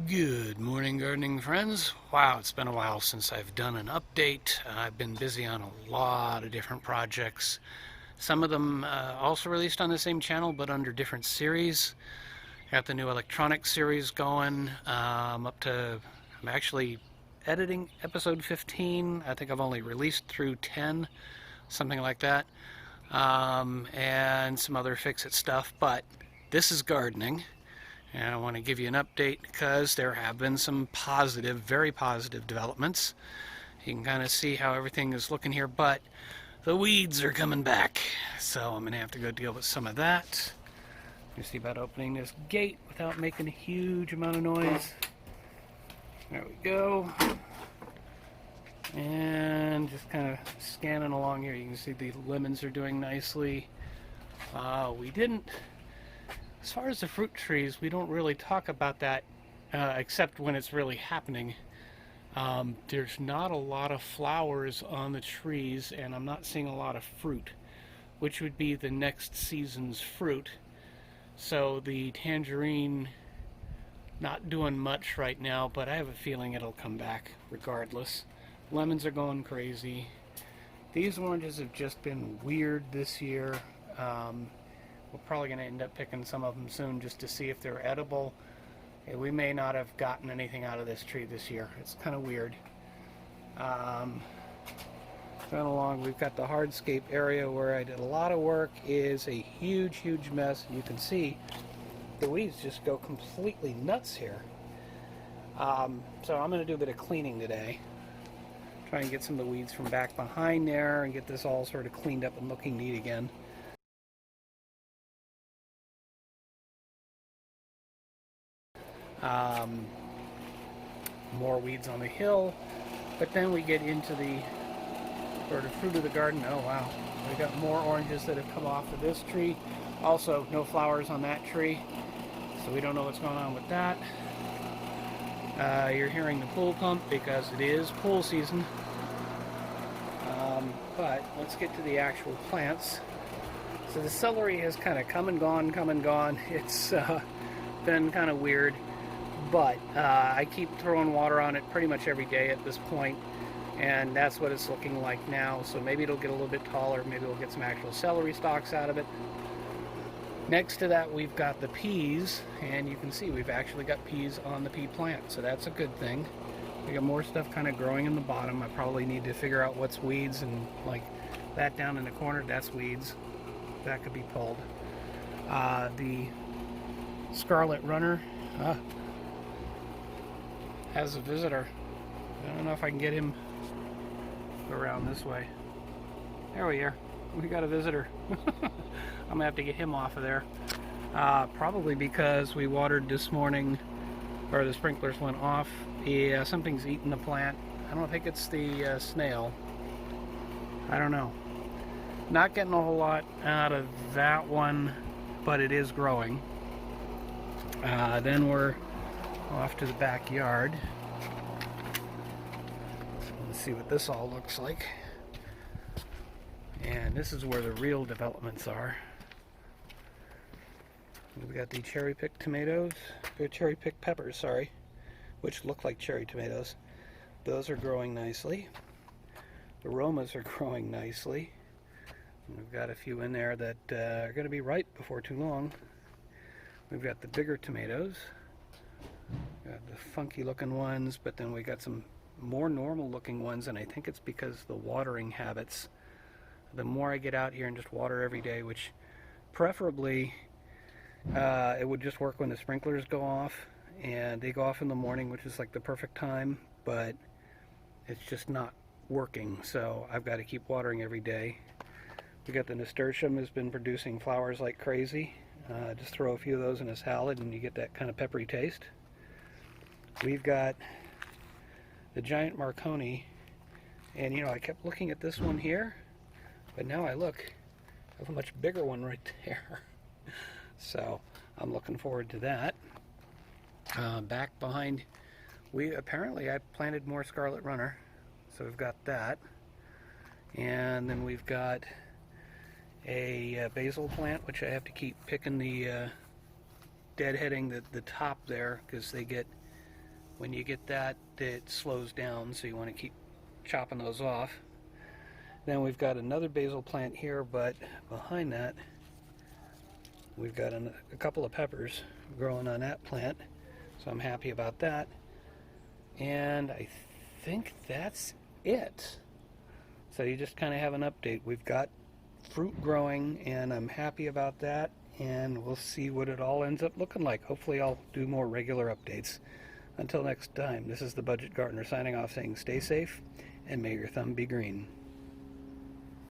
Good morning, gardening friends. Wow, it's been a while since I've done an update. I've been busy on a lot of different projects. Some of them also released on the same channel, but under different series. Got the new electronic series going. I'm actually editing episode 15. I think I've only released through 10, something like that. And some other fix-it stuff, but this is gardening. And I want to give you an update because there have been some positive, very positive developments. You can kind of see how everything is looking here, but the weeds are coming back. So I'm going to have to go deal with some of that. You see about opening this gate without making a huge amount of noise. There we go. And just kind of scanning along here. You can see the lemons are doing nicely. As far as the fruit trees, we don't really talk about that except when it's really happening. There's not a lot of flowers on the trees, and I'm not seeing a lot of fruit, which would be the next season's fruit. So the tangerine, not doing much right now, but I have a feeling it'll come back regardless. Lemons are going crazy. These oranges have just been weird this year. We're probably going to end up picking some of them soon just to see if they're edible. We may not have gotten anything out of this tree this year. It's kind of weird. Going along, we've got the hardscape area where I did a lot of work. Is a huge mess. You can see the weeds just go completely nuts here. So I'm going to do a bit of cleaning today. Try and get some of the weeds from back behind there and get this all sort of cleaned up and looking neat again. More weeds on the hill, but then we get into the sort of fruit of the garden. Oh wow, we got more oranges that have come off of this tree. Also, no flowers on that tree, so we don't know what's going on with that. You're hearing the pool pump because it is pool season. But let's get to the actual plants. So the celery has kind of come and gone. It's been kind of weird. But I keep throwing water on it pretty much every day at this point, and that's what it's looking like now. So maybe it'll get a little bit taller, maybe we'll get some actual celery stalks out of it. Next to that, we've got the peas, and you can see we've actually got peas on the pea plant, so that's a good thing. We got more stuff kind of growing in the bottom. I probably need to figure out what's weeds, and like that down in the corner, that's weeds. That could be pulled. The scarlet runner has a visitor. I don't know if I can get him around this way. There we are. We got a visitor. I'm gonna have to get him off of there. Probably because we watered this morning, or the sprinklers went off. Yeah, something's eating the plant. I don't think it's the snail. I don't know. Not getting a whole lot out of that one, but it is growing. Then we're off to the backyard. Let's see what this all looks like. And this is where the real developments are. We've got the cherry-picked tomatoes, or cherry-picked peppers, sorry, which look like cherry tomatoes. Those are growing nicely. The aromas are growing nicely. We've got a few in there that are going to be ripe before too long. We've got the bigger tomatoes. Got the funky looking ones, but then we got some more normal looking ones, and I think it's because the watering habits. The more I get out here and just water every day, which preferably it would just work when the sprinklers go off, and they go off in the morning, which is like the perfect time, but it's just not working, so I've got to keep watering every day. We got the nasturtium has been producing flowers like crazy. Just throw a few of those in a salad and you get that kind of peppery taste. We've got the giant Marconi, and you know, I kept looking at this one here, but now I look, I have a much bigger one right there. So I'm looking forward to that. Back behind, I planted more scarlet runner, so we've got that. And then we've got a basil plant, which I have to keep picking the deadheading the top there, because they get When you get that, it slows down, so you want to keep chopping those off. Then we've got another basil plant here, but behind that we've got a couple of peppers growing on that plant, so I'm happy about that. And I think that's it. So you just kind of have an update. We've got fruit growing, and I'm happy about that, and we'll see what it all ends up looking like. Hopefully I'll do more regular updates. Until next time, this is the Budget Gardener signing off saying stay safe and may your thumb be green.